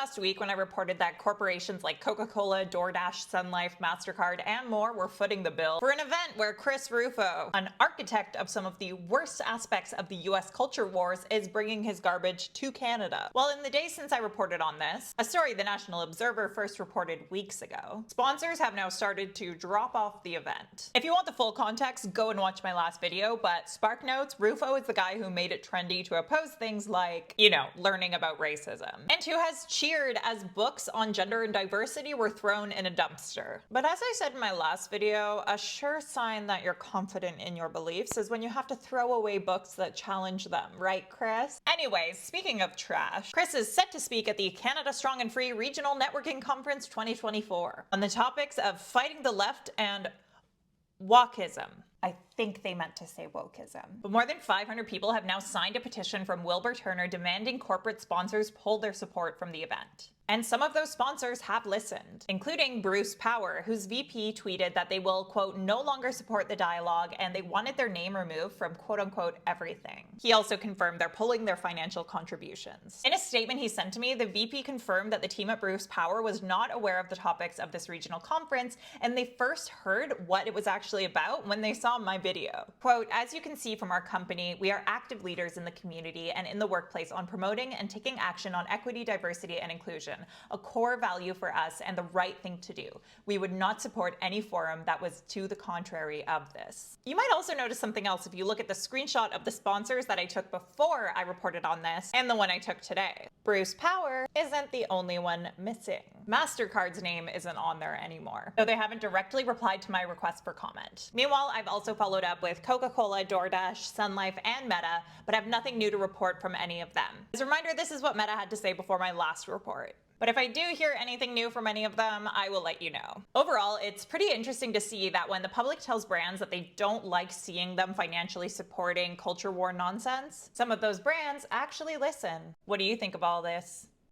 last week when I reported that corporations like Coca-Cola, DoorDash, Sun Life, MasterCard, and more were footing the bill for an event where Chris Rufo, an architect of some of the worst aspects of the US culture wars, is bringing his garbage to Canada. Well, in the days since I reported on this, a story the National Observer first reported weeks ago, sponsors have now started to drop off the event. If you want the full context, go and watch my last video, but Spark Notes, Rufo is the guy who made it trendy to oppose things like, learning about racism, and who has cheered as books on gender and diversity were thrown in a dumpster. But as I said in my last video, a sure sign that you're confident in your beliefs is when you have to throw away books that challenge them, right, Chris? Anyways, speaking of trash, Chris is set to speak at the Canada Strong and Free Regional Networking Conference 2024 on the topics of fighting the left and wokism. I think they meant to say wokism. But more than 500 people have now signed a petition from Wilbur Turner demanding corporate sponsors pull their support from the event. And some of those sponsors have listened, including Bruce Power, whose VP tweeted that they will, quote, no longer support the dialogue and they wanted their name removed from, quote unquote, everything. He also confirmed they're pulling their financial contributions. In a statement he sent to me, the VP confirmed that the team at Bruce Power was not aware of the topics of this regional conference, and they first heard what it was actually about when they saw my video. Quote, as you can see from our company, we are active leaders in the community and in the workplace on promoting and taking action on equity, diversity, and inclusion, a core value for us and the right thing to do. We would not support any forum that was to the contrary of this. You might also notice something else if you look at the screenshot of the sponsors that I took before I reported on this and the one I took today. Bruce Power isn't the only one missing. MasterCard's name isn't on there anymore, though they haven't directly replied to my request for comment. Meanwhile, I've also followed up with Coca-Cola, DoorDash, Sun Life, and Meta, but have nothing new to report from any of them. As a reminder, this is what Meta had to say before my last report. But if I do hear anything new from any of them, I will let you know. Overall, it's pretty interesting to see that when the public tells brands that they don't like seeing them financially supporting culture war nonsense, some of those brands actually listen. What do you think of all this?